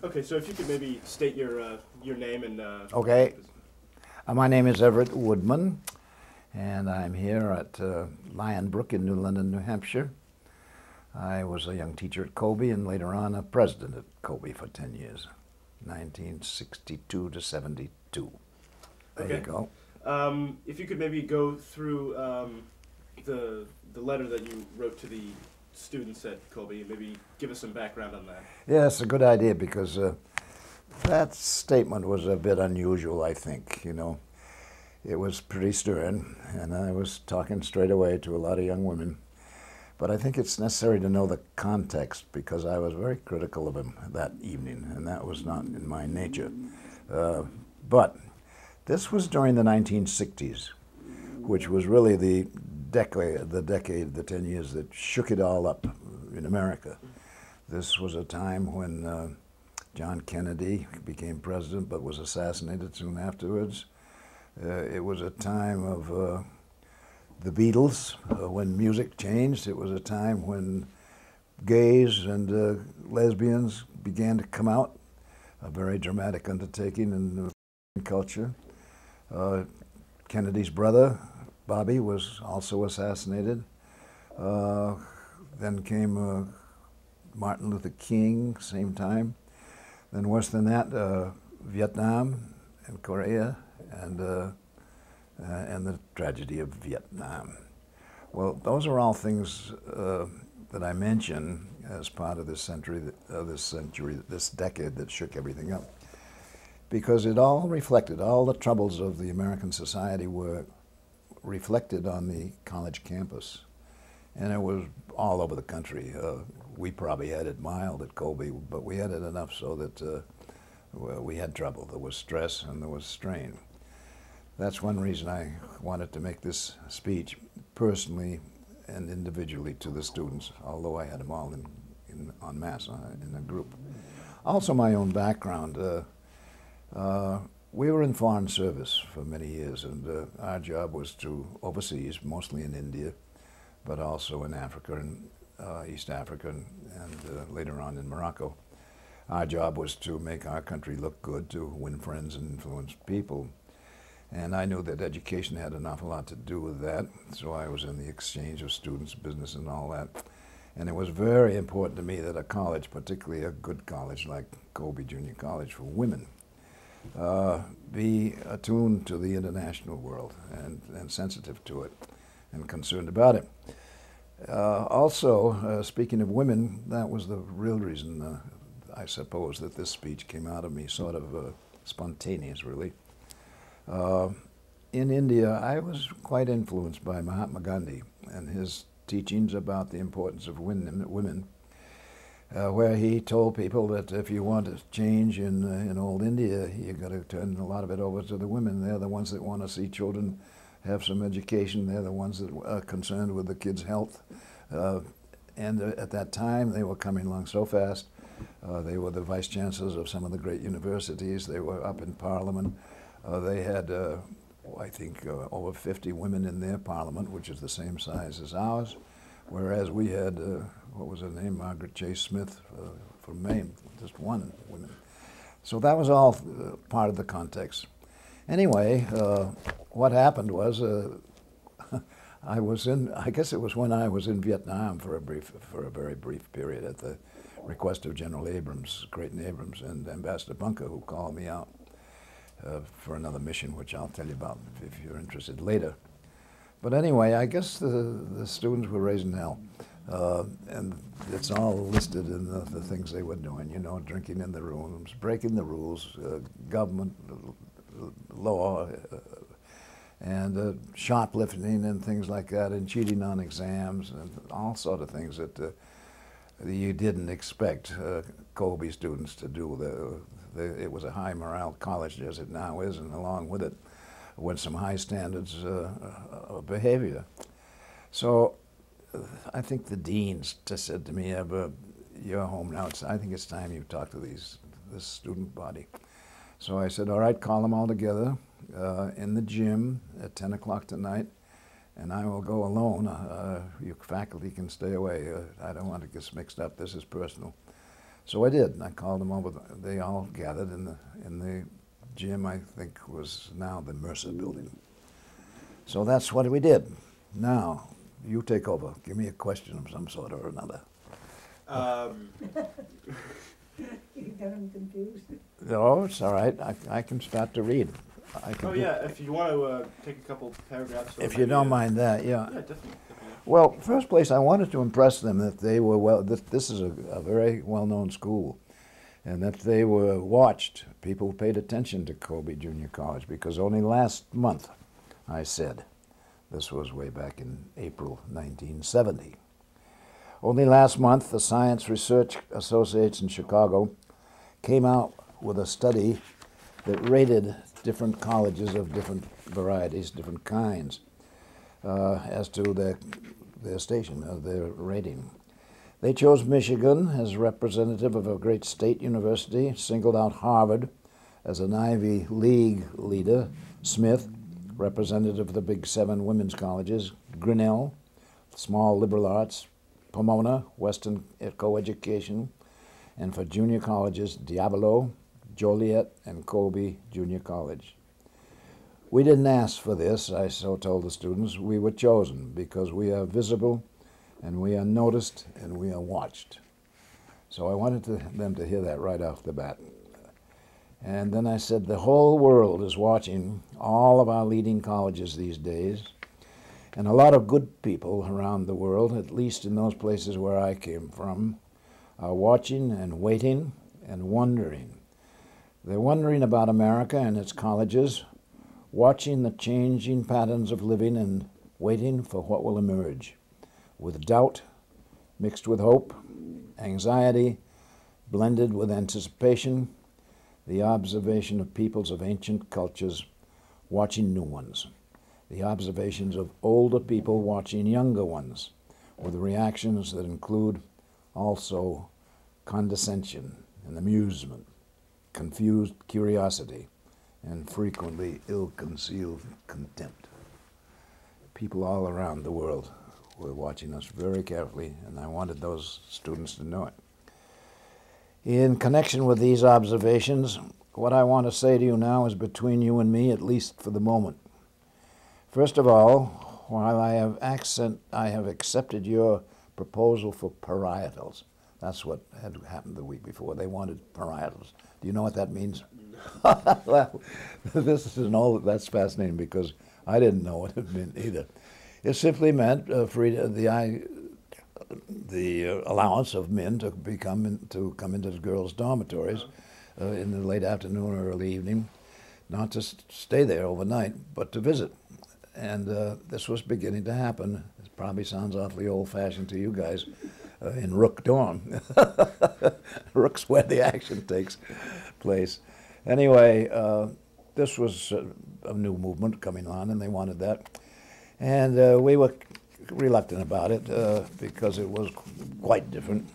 Okay, so if you could maybe state your name and Okay. My name is Everett Woodman, and I'm here at Lionbrook in New London, New Hampshire. I was a young teacher at Colby and later on a president at Colby for 10 years, 1962 to 72. There Okay. you go. If you could maybe go through the letter that you wrote to the students at Colby, and maybe give us some background on that. Yeah, it's a good idea because that statement was a bit unusual, I think, you know. It was pretty stern, and I was talking straight away to a lot of young women. But I think it's necessary to know the context because I was very critical of him that evening, and that was not in my nature. But this was during the 1960s, which was really the decade, the 10 years that shook it all up in America. This was a time when John Kennedy became president but was assassinated soon afterwards. It was a time of the Beatles, when music changed. It was a time when gays and lesbians began to come out, a very dramatic undertaking in the culture. Kennedy's brother, Bobby, was also assassinated. Then came Martin Luther King, same time. Then worse than that, Vietnam and Korea and the tragedy of Vietnam. Well, those are all things that I mention as part of this century, this decade that shook everything up. Because it all reflected, all the troubles of the American society were reflected on the college campus. And it was all over the country. We probably had it mild at Colby, but we had it enough so that we had trouble. There was stress and there was strain. That's one reason I wanted to make this speech personally and individually to the students, although I had them all en masse in a group. Also my own background. We were in foreign service for many years, and our job was to overseas, mostly in India, but also in Africa and East Africa and later on in Morocco. Our job was to make our country look good, to win friends and influence people. And I knew that education had an awful lot to do with that, so I was in the exchange of students, business, and all that. And it was very important to me that a college, particularly a good college like Colby Junior College for women, be attuned to the international world and sensitive to it and concerned about it. Also, speaking of women, that was the real reason, I suppose, that this speech came out of me, sort of spontaneous, really. In India, I was quite influenced by Mahatma Gandhi and his teachings about the importance of women, where he told people that if you want to change in old India, you've got to turn a lot of it over to the women. They're the ones that want to see children have some education. They're the ones that are concerned with the kids' health. And at that time, they were coming along so fast. They were the vice chancellors of some of the great universities. They were up in Parliament. They had, I think, over 50 women in their parliament, which is the same size as ours, whereas we had, what was her name, Margaret Chase Smith from Maine, just one woman. So that was all part of the context. Anyway, what happened was I guess it was when I was in Vietnam for a very brief period at the request of General Abrams, Creighton Abrams, and Ambassador Bunker, who called me out for another mission, which I'll tell you about if you're interested later. But anyway, I guess the students were raising hell. And it's all listed in the things they were doing, you know, drinking in the rooms, breaking the rules, government law, and shoplifting and things like that, and cheating on exams, and all sort of things that you didn't expect Colby students to do. It was a high morale college, as it now is, and along with it went some high standards of behavior. So I think the deans just said to me, you're home now. I think it's time you talk to this student body. So I said, all right, call them all together in the gym at 10 o'clock tonight, and I will go alone. You faculty can stay away. I don't want to get mixed up. This is personal. So I did. I called them over. They all gathered in the gym, I think was now the Mercer building. So that's what we did. Now, you take over. Give me a question of some sort or another. You got him confused. No, it's all right. I can start to read. I can Oh yeah, if you want to take a couple paragraphs. If you don't mind that, yeah. Yeah, definitely. Well, first place, I wanted to impress them that they were this is a very well-known school, and that they were watched. People paid attention to Colby Junior College because only last month, I said, this was way back in April 1970. Only last month, the Science Research Associates in Chicago came out with a study that rated different colleges of different varieties, different kinds, as to their station, their rating. They chose Michigan as representative of a great state university, singled out Harvard as an Ivy League leader, Smith, representative of the Big Seven women's colleges, Grinnell, small liberal arts, Pomona, Western co-education, and for junior colleges, Diablo, Joliet, and Colby Junior College. We didn't ask for this, I so told the students. We were chosen because we are visible, and we are noticed, and we are watched. So I wanted them to hear that right off the bat. And then I said, the whole world is watching all of our leading colleges these days, and a lot of good people around the world, at least in those places where I came from, are watching and waiting and wondering. They're wondering about America and its colleges, watching the changing patterns of living and waiting for what will emerge, with doubt mixed with hope, anxiety blended with anticipation, the observation of peoples of ancient cultures watching new ones, the observations of older people watching younger ones, with reactions that include also condescension and amusement, confused curiosity, and frequently ill-concealed contempt. People all around the world were watching us very carefully, and I wanted those students to know it. In connection with these observations, what I want to say to you now is between you and me, at least for the moment. First of all, while I have accepted your proposal for parietals. That's what had happened the week before. They wanted parietals. Do you know what that means? Well, that's fascinating because I didn't know what it meant either. It simply meant the allowance of men to come into the girls' dormitories in the late afternoon or early evening, not to stay there overnight, but to visit. And this was beginning to happen. It probably sounds awfully old-fashioned to you guys in Rook dorm. Rook's where the action takes place. Anyway, this was a new movement coming on, and they wanted that. And we were reluctant about it because it was quite different.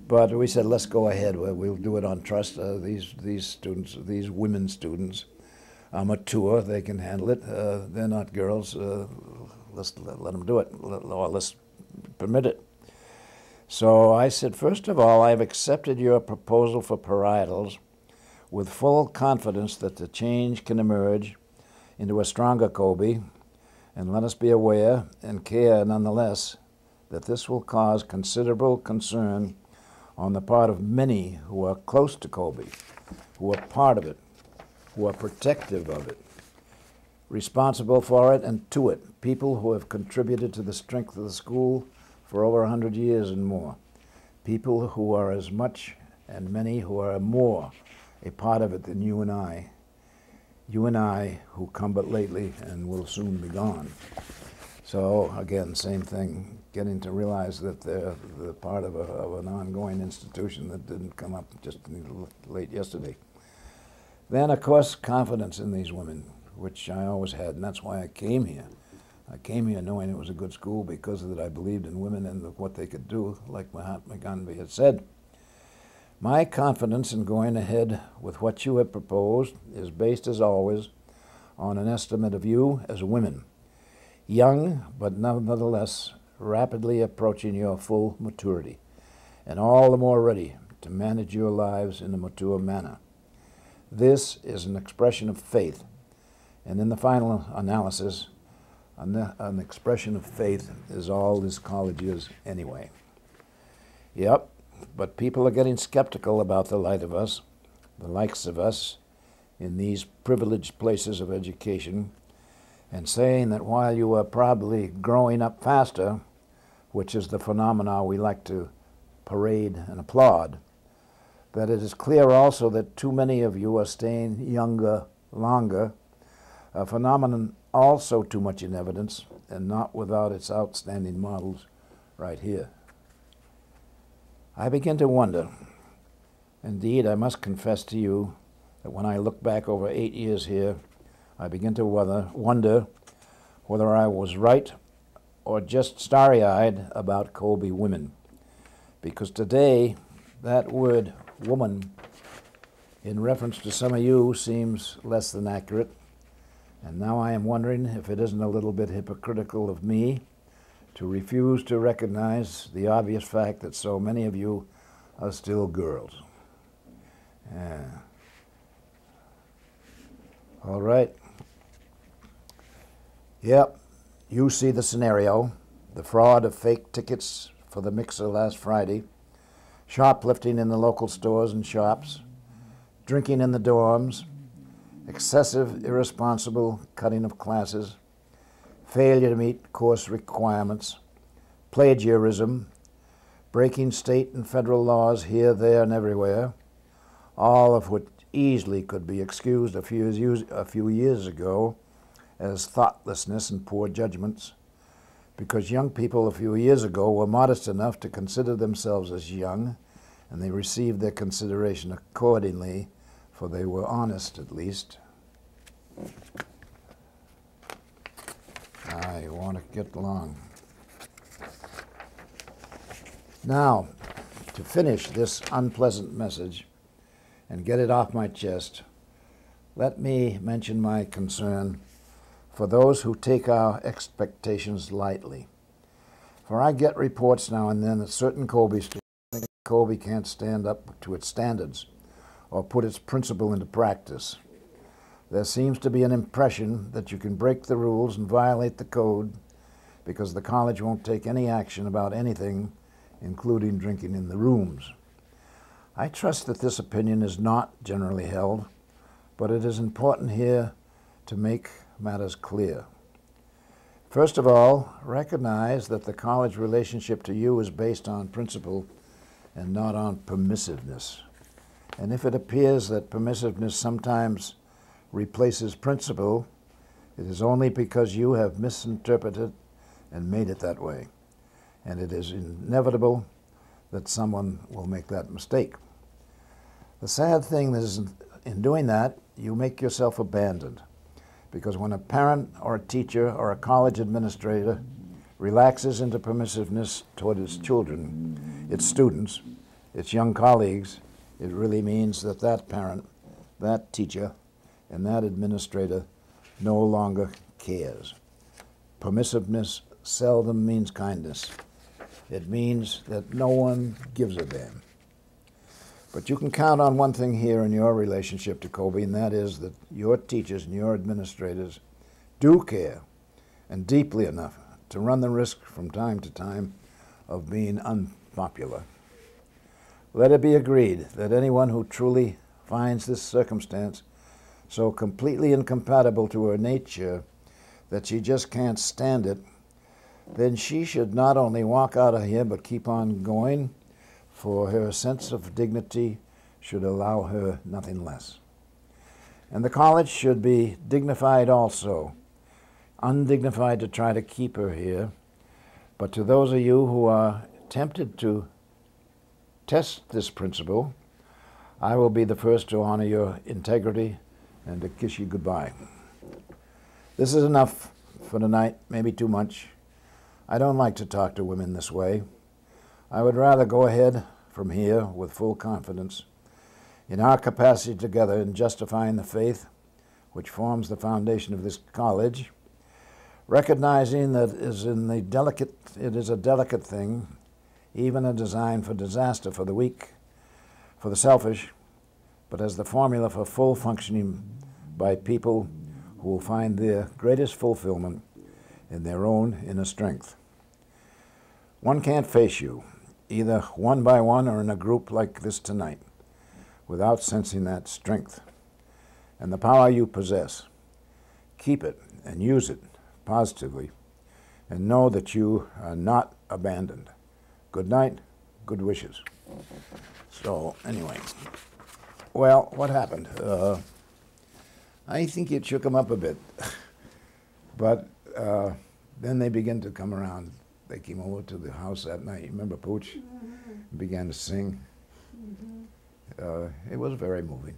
But we said, let's go ahead. We'll do it on trust. These students, these women students, are mature. They can handle it. They're not girls. Let's let them do it, or let's permit it. So I said, first of all, I've accepted your proposal for parietals with full confidence that the change can emerge into a stronger Colby, and let us be aware and care nonetheless that this will cause considerable concern on the part of many who are close to Colby, who are part of it, who are protective of it, responsible for it and to it, people who have contributed to the strength of the school for over 100 years and more, people who are as much and many who are more a part of it than you and I who come but lately and will soon be gone. So again, same thing, getting to realize that they're part of an ongoing institution that didn't come up just late yesterday. Then, of course, confidence in these women, which I always had, and that's why I came here. I came here knowing it was a good school because of that I believed in women and what they could do, like Mahatma Gandhi had said. My confidence in going ahead with what you have proposed is based, as always, on an estimate of you as women, young but nonetheless rapidly approaching your full maturity, and all the more ready to manage your lives in a mature manner. This is an expression of faith, and in the final analysis, an expression of faith is all this college is anyway. Yep, but people are getting skeptical about the likes of us, in these privileged places of education, and saying that while you are probably growing up faster, which is the phenomena we like to parade and applaud, that it is clear also that too many of you are staying younger longer, a phenomenon also too much in evidence and not without its outstanding models right here. I begin to wonder, indeed I must confess to you that when I look back over 8 years here, I begin to wonder whether I was right or just starry-eyed about Colby women. Because today, that word woman, in reference to some of you, seems less than accurate. And now I am wondering if it isn't a little bit hypocritical of me to refuse to recognize the obvious fact that so many of you are still girls. All right. Yep, you see the scenario. The fraud of fake tickets for the mixer last Friday, shoplifting in the local stores and shops, drinking in the dorms, excessive, irresponsible cutting of classes, failure to meet course requirements, plagiarism, breaking state and federal laws here, there, and everywhere, all of which easily could be excused a few years ago as thoughtlessness and poor judgments, because young people a few years ago were modest enough to consider themselves as young, and they received their consideration accordingly, for they were honest at least. I want to get along. Now, to finish this unpleasant message and get it off my chest, let me mention my concern for those who take our expectations lightly. For I get reports now and then that certain Colby students think Colby can't stand up to its standards or put its principle into practice. There seems to be an impression that you can break the rules and violate the code because the college won't take any action about anything, including drinking in the rooms. I trust that this opinion is not generally held, but it is important here to make matters clear. First of all, recognize that the college relationship to you is based on principle and not on permissiveness. And if it appears that permissiveness sometimes replaces principle, it is only because you have misinterpreted and made it that way. And it is inevitable that someone will make that mistake. The sad thing is, in doing that, you make yourself abandoned. Because when a parent or a teacher or a college administrator relaxes into permissiveness toward its children, its students, its young colleagues, it really means that that parent, that teacher, and that administrator no longer cares. Permissiveness seldom means kindness. It means that no one gives a damn. But you can count on one thing here in your relationship to Colby, and that is that your teachers and your administrators do care, and deeply enough, to run the risk from time to time of being unpopular. Let it be agreed that anyone who truly finds this circumstance so completely incompatible to her nature that she just can't stand it, then she should not only walk out of here but keep on going, for her sense of dignity should allow her nothing less. And the college should be dignified also, undignified to try to keep her here. But to those of you who are tempted to test this principle, I will be the first to honor your integrity and to kiss you goodbye. This is enough for tonight, maybe too much. I don't like to talk to women this way. I would rather go ahead from here with full confidence in our capacity together in justifying the faith which forms the foundation of this college, recognizing that it is a delicate thing, even a design for disaster for the weak, for the selfish, but as the formula for full functioning by people who will find their greatest fulfillment in their own inner strength. One can't face you, either one by one or in a group like this tonight, without sensing that strength and the power you possess. Keep it and use it positively, and know that you are not abandoned. Good night, good wishes. So, anyway, well, what happened? I think it shook them up a bit. But then they began to come around. They came over to the house that night. You remember Pooch? Mm-hmm. Began to sing. Mm-hmm. It was very moving.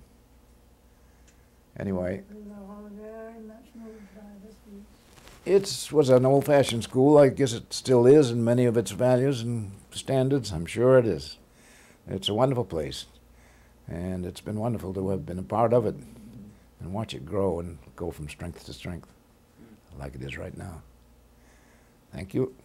Anyway, We were all very much moved by this speech. it was an old-fashioned school. I guess it still is in many of its values and standards. I'm sure it is. It's a wonderful place, and it's been wonderful to have been a part of it and watch it grow and go from strength to strength like it is right now. Thank you.